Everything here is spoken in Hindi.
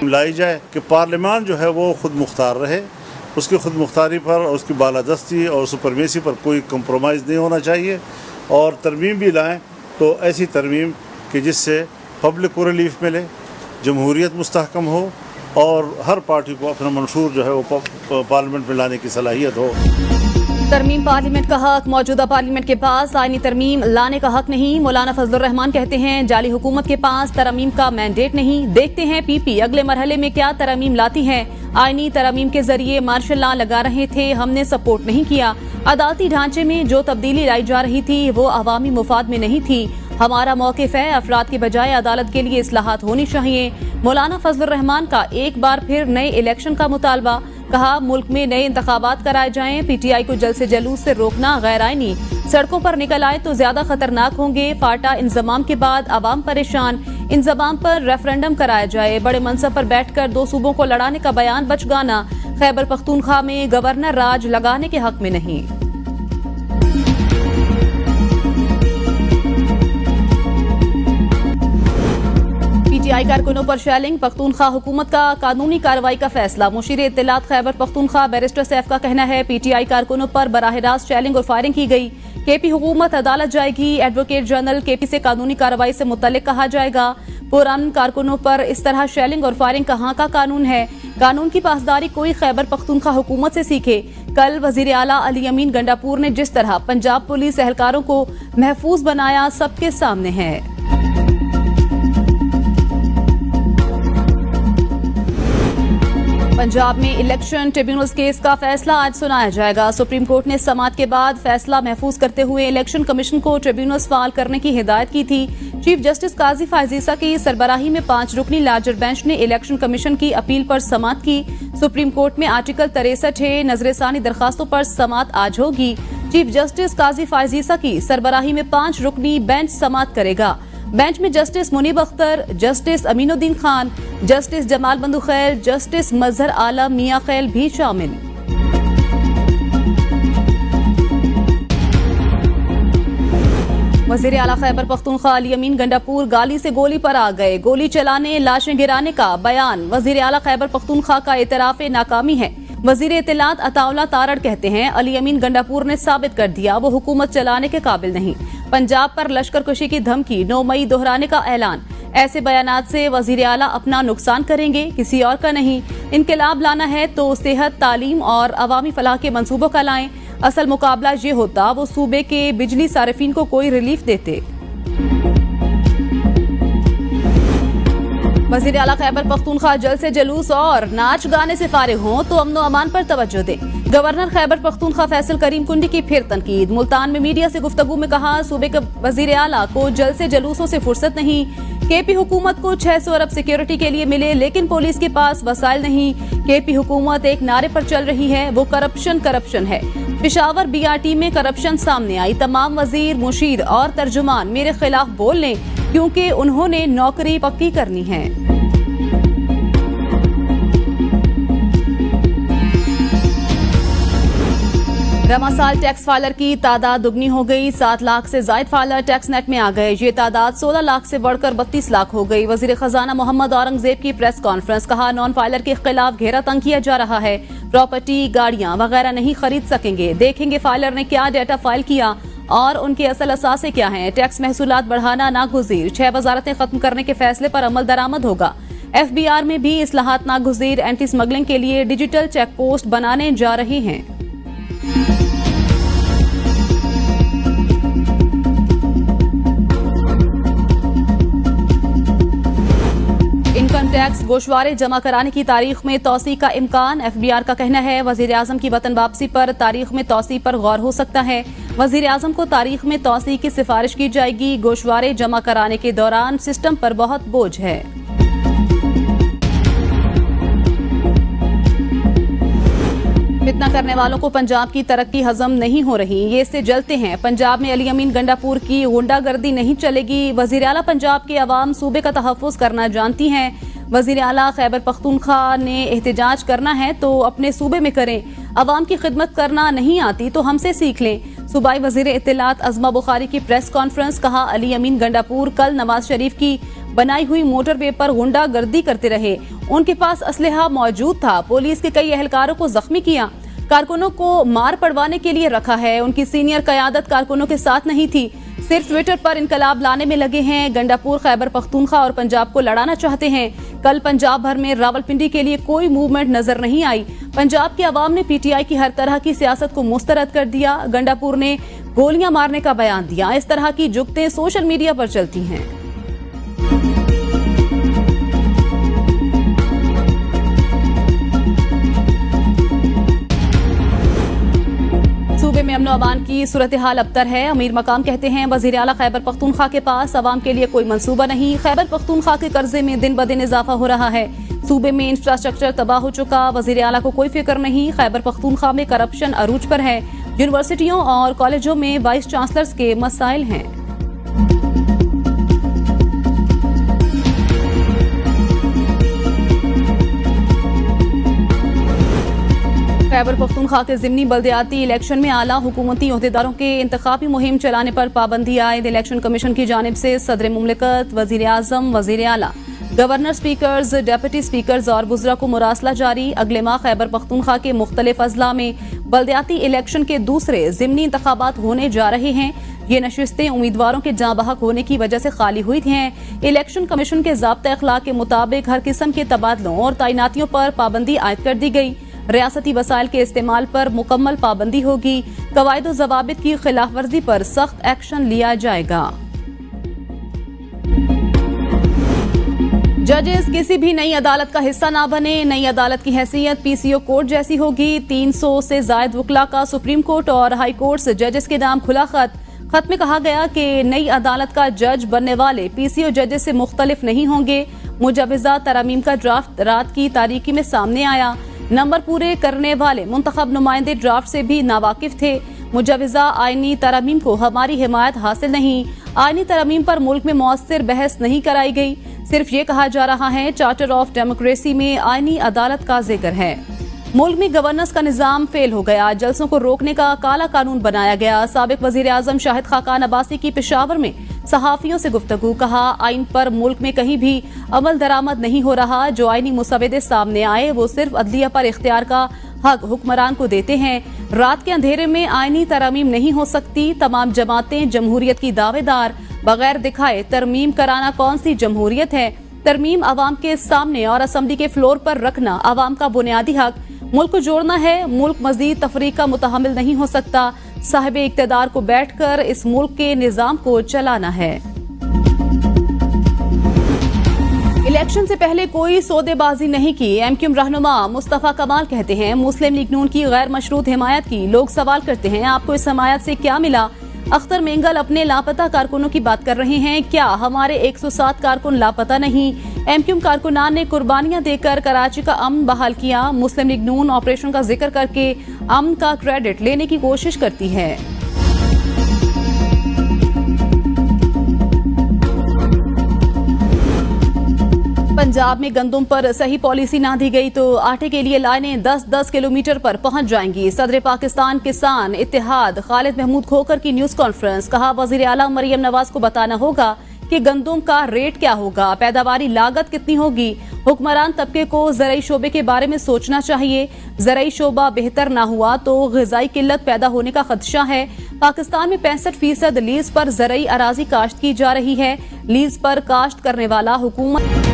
लाई जाए कि पार्लियामान जो है वो खुद मुख्तार रहे, उसकी खुद मुख्तारी पर और उसकी बालादस्ती और सुपरमेसी पर कोई कंप्रोमाइज़ नहीं होना चाहिए। और तरमीम भी लाएँ तो ऐसी तरमीम कि जिससे पब्लिक को रिलीफ मिले, जमहूरियत मुस्तहकम हो और हर पार्टी को अपना मंशूर जो है वो पार्लियामेंट में लाने की सलाहियत हो। तरमीम पार्लियामेंट का हक मौजूदा पार्लियामेंट के पास आईनी तरमीम लाने का हक नहीं। मौलाना फजलुर रहमान कहते हैं जाली हुकूमत के पास तरमीम का मैंडेट नहीं। देखते हैं पीपी अगले मरहले में क्या तरमीम लाती है। आईनी तरमीम के जरिए मार्शल लॉ लगा रहे थे, हमने सपोर्ट नहीं किया। अदालती ढांचे में जो तब्दीली लाई जा रही थी वो अवामी मुफाद में नहीं थी। हमारा मौक़िफ़ है अफराद के बजाय अदालत के लिए इस्लाहात होनी चाहिए। मौलाना फजलुर रहमान का एक बार फिर नए इलेक्शन का मुतालबा। कहा मुल्क में नए इंतखाबात कराए जाएं। पीटीआई को जल्द से जुलूस से रोकना गैर आईनी। सड़कों पर निकल आए तो ज्यादा खतरनाक होंगे। फाटा इंजमाम के बाद आवाम परेशान। इंजमाम पर रेफरेंडम कराया जाए। बड़े मनसब पर बैठकर दो सूबों को लड़ाने का बयान बचगाना। खैबर पख्तूनख्वा में गवर्नर राज लगाने के हक में नहीं। पीटीआई कारकुनों पर शेलिंग। पख्तूनख्वा हुकूमत का कानूनी कार्रवाई का फैसला। मुशीर इत्तलात खैबर पख्तूनख्वा बैरिस्टर सैफ का कहना है पीटीआई कारकुनों पर बराह रास्त शेलिंग और फायरिंग की गई। केपी हुकूमत अदालत जाएगी। एडवोकेट जनरल केपी से कानूनी कार्रवाई से मुतल्लिक कहा जाएगा। पुरान कारकुनों पर इस तरह शेलिंग और फायरिंग कहाँ का कानून है। कानून की पासदारी कोई खैबर पख्तूनख्वा हुकूमत से सीखे। कल वजीर आला अली अमीन गंडापुर ने जिस तरह पंजाब पुलिस एहलकारों को महफूज बनाया सबके सामने है। पंजाब में इलेक्शन ट्रिब्यूनल्स केस का फैसला आज सुनाया जाएगा। सुप्रीम कोर्ट ने समाअत के बाद फैसला महफूज करते हुए इलेक्शन कमीशन को ट्रिब्यूनल्स फाल करने की हिदायत की थी। चीफ जस्टिस काजी फायजीसा की सरबराही में 5 रुकनी लार्जर बेंच ने इलेक्शन कमीशन की अपील पर समाअत की। सुप्रीम कोर्ट में आर्टिकल 63 है। नजरसानी दरखास्तों पर समाअत आज होगी। चीफ जस्टिस काजी फायजीसा की सरबराही में 5 रुकनी बेंच समाअत करेगा। बेंच में justice Munib Akhtar, justice Aminuddin Khan, justice Jamal Bandukhail, justice Mazhar Alam Miyan Khail भी शामिल। वजीर आला खैबर पख्तूनख्वा अली अमीन गंडापुर गाली से गोली पर आ गए। गोली चलाने लाशें गिराने का बयान। वजीर आला खैबर पख्तूनख्वा का इतराफ नाकामी है। वजीर इत्तलात अताउल्ला तारड़ कहते हैं अली अमीन गंडापुर ने साबित कर दिया वो हुकूमत चलाने के काबिल नहीं। पंजाब पर लश्कर कुशी की धमकी 9 मई दोहराने का ऐलान। ऐसे बयानात से वजीर आला अपना नुकसान करेंगे, किसी और का नहीं। इनकलाब लाना है तो सेहत, तालीम और अवामी फलाह के मंसूबों का लाएं। असल मुकाबला ये होता वो सूबे के बिजली सारिफीन को कोई रिलीफ देते। वजीर आला खैबर पख्तूनख्वा जल्द से जुलूस और नाच गाने से फारिग हों तो अमन अमान पर तवज्जो दें। गवर्नर खैबर पख्तूनख्वा फैसल करीम कुंडी की फिर तनकीद। मुल्तान में मीडिया से गुफ्तगू में कहा सूबे के वजीर आला को जल्द से जुलूसों से फुर्सत नहीं। केपी हुकूमत को 600 अरब सिक्योरिटी के लिए मिले लेकिन पुलिस के पास वसाइल नहीं। केपी हुकूमत एक नारे पर चल रही है वो करप्शन है। पेशावर बीआरटी में करप्शन सामने आई। तमाम वजीर, मुशीर और तर्जुमान मेरे खिलाफ बोल लें क्योंकि उन्होंने नौकरी पक्की करनी है। रमा साल टैक्स फाइलर की तादाद दुगनी हो गई। 7 लाख से ज्यादा फाइलर टैक्स नेट में आ गए। ये तादाद 16 लाख से बढ़कर 32 लाख हो गई। वजीर खजाना मोहम्मद औरंगजेब की प्रेस कॉन्फ्रेंस। कहा नॉन फाइलर के खिलाफ घेरा तंग किया जा रहा है। प्रॉपर्टी, गाड़ियां वगैरह नहीं खरीद सकेंगे। देखेंगे फाइलर ने क्या डेटा फाइल किया और उनके असल असासे क्या हैं। टैक्स महसूलात बढ़ाना नागुज़ीर। 6 वजारतें खत्म करने के फैसले पर अमल दरामद होगा। FBR में भी इस्लाहात नागुज़ीर। एंटी स्मगलिंग के लिए डिजिटल चेक पोस्ट बनाने जा रहे हैं। इनकम टैक्स गोशवारे जमा कराने की तारीख में तौसी का इम्कान। FBR का कहना है वजीर आजम की वतन वापसी पर तारीख में तौसी पर गौर हो सकता है। वजीर आजम को तारीख में तौसी की सिफारिश की जाएगी। गोशवारे जमा कराने के दौरान सिस्टम पर बहुत बोझ है। फितना करने वालों को पंजाब की तरक्की हजम नहीं हो रही, ये इससे जलते हैं। पंजाब में अली अमीन गंडापुर की गुंडागर्दी नहीं चलेगी। वजीर आला पंजाब के अवाम सूबे का तहफ़्फ़ुज़ करना जानती हैं। वजीर आला खैबर पख्तूनख्वा ने एहतजाज करना है तो अपने सूबे में करें। अवाम की खिदमत करना नहीं आती तो हमसे सीख लें। सूबाई वजीर इत्तलात अज़मा बुखारी की प्रेस कॉन्फ्रेंस। कहा अली अमीन गंडापुर कल नवाज शरीफ की बनाई हुई मोटरवे पर गुंडागर्दी करते रहे। उनके पास असलहा मौजूद था। पुलिस के कई एहलकारों को जख्मी किया। कारकुनों को मार पड़वाने के लिए रखा है। उनकी सीनियर कयादत कारकुनों के साथ नहीं थी, सिर्फ ट्विटर पर इनकलाब लाने में लगे हैं। गंडापुर, खैबर पख्तूनख्वा और पंजाब को लड़ाना चाहते हैं। कल पंजाब भर में रावलपिंडी के लिए कोई मूवमेंट नजर नहीं आई। पंजाब के अवाम ने पीटीआई की हर तरह की सियासत को मुस्तरद कर दिया। गंडापुर ने गोलियां मारने का बयान दिया। इस तरह की जुगतें सोशल मीडिया पर चलती हैं। सूबे में अमन अमान की सूरत हाल अबतर है। अमीर मकाम कहते हैं वजीर आला खैबर पख्तूनख्वा के पास अवाम के लिए कोई मंसूबा नहीं। खैबर पख्तूनख्वा के कर्जे में दिन ब दिन इजाफा हो रहा है। सूबे में इंफ्रास्ट्रक्चर तबाह हो चुका। वजीर आला को कोई फिक्र नहीं। खैबर पख्तूनख्वा में करप्शन अरूज पर है। यूनिवर्सिटियों और कॉलेजों में वाइस चांसलर्स के मसाइल हैं। खैबर पख्तूनख्वा के ज़िमनी बल्दियाती इलेक्शन में आला हुकूमती ओहदेदारों के इंतखाबी मुहिम चलाने पर पाबंदी आयद इलेक्शन कमीशन की जानिब से सदर मुमलिकत, वजीर आजम, वजीर आला, गवर्नर, स्पीकर्स, डेप्यूटी स्पीकर्स और वुज़रा को मुरासला जारी। अगले माह खैबर पख्तूनख्वा के मुख्तलिफ अजला में बल्दियाती इलेक्शन के दूसरे ज़िमनी इंतखाबात होने जा रहे हैं। ये नशिस्तें उम्मीदवारों के जाँ बहक होने की वजह से खाली हुई हैं। इलेक्शन कमीशन के ज़ाब्ता अखलाक के मुताबिक हर किस्म के तबादलों और तैनातियों पर पाबंदी आयद कर दी गई। रियासती वसाइल के इस्तेमाल पर मुकम्मल पाबंदी होगी। कवायद और ज़वाबित की खिलाफ वर्जी पर सख्त एक्शन लिया जाएगा। जजेस किसी भी नई अदालत का हिस्सा ना बने। नई अदालत की हैसियत पीसीओ कोर्ट जैसी होगी। 300 से जायद वकला का सुप्रीम कोर्ट और हाई कोर्ट से जजेस के नाम खुला खत में कहा गया कि नई अदालत का जज बनने वाले पीसीओ जजेस से मुख्तलिफ नहीं होंगे। मुजवजा तरमीम का ड्राफ्ट रात की तारीकी में सामने आया। नंबर पूरे करने वाले मुंतखब नुमाइंदे ड्राफ्ट से भी नावाकिफ थे। मुजवजा आईनी तरमीम को हमारी हिमायत हासिल नहीं। आईनी तरमीम पर मुल्क में मौसर बहस नहीं कराई गई। सिर्फ ये कहा जा रहा है चार्टर ऑफ डेमोक्रेसी में आईनी अदालत का जिक्र है। मुल्क में गवर्नेंस का निजाम फेल हो गया। जलसों को रोकने का काला कानून बनाया गया। साबिक वजीर आजम शाहिद खाकान अब्बासी की पेशावर में सहाफियों से गुफ्तगू। कहा आइन पर मुल्क में कहीं भी अमल दरामद नहीं हो रहा। जो आईनी मुसवदे सामने आए वो सिर्फ अदलिया पर इख्तियार का हक हुक्मरान को देते हैं। रात के अंधेरे में आईनी तरमीम नहीं हो सकती। तमाम जमातें जमहूरियत की दावेदार। बगैर दिखाए तरमीम कराना कौन सी जमहूरियत है। तरमीम अवाम के सामने और असम्बली के फ्लोर पर रखना अवाम का बुनियादी हक। मुल्क को जोड़ना है। मुल्क मजीद तफरीक का मुतहमिल नहीं हो सकता। साहिब इक्तदार को बैठकर इस मुल्क के निजाम को चलाना है। इलेक्शन से पहले कोई सौदेबाजी नहीं की। एमक्यूएम रहनुमा मुस्तफा कमाल कहते हैं मुस्लिम लीग नून की गैर मशरूत हिमायत की। लोग सवाल करते हैं आपको इस हिमायत से क्या मिला। अख्तर मेंगल अपने लापता कारकुनों की बात कर रहे हैं। क्या हमारे 107 कारकुन लापता नहीं? एमक्यूएम कारकुनान ने कुर्बानियां देकर कराची का अमन बहाल किया। मुस्लिम लीग नून ऑपरेशन का जिक्र करके अमन का क्रेडिट लेने की कोशिश करती है। पंजाब में गंदम पर सही पॉलिसी ना दी गई तो आटे के लिए लाइनें 10-10 किलोमीटर पर पहुंच जाएंगी। सदर पाकिस्तान किसान इत्तेहाद खालिद महमूद खोकर की न्यूज कॉन्फ्रेंस। कहा वजीर आला मरियम नवाज को बताना होगा कि गंदम का रेट क्या होगा, पैदावारी लागत कितनी होगी। हुक्मरान तबके को ज़राई शोबे के बारे में सोचना चाहिए। ज़राई शोबा बेहतर ना हुआ तो ग़िज़ाई किल्लत पैदा होने का खदशा है। पाकिस्तान में 65% लीज पर ज़राई अराजी काश्त की जा रही है। लीज पर काश्त करने वाला हुकूमत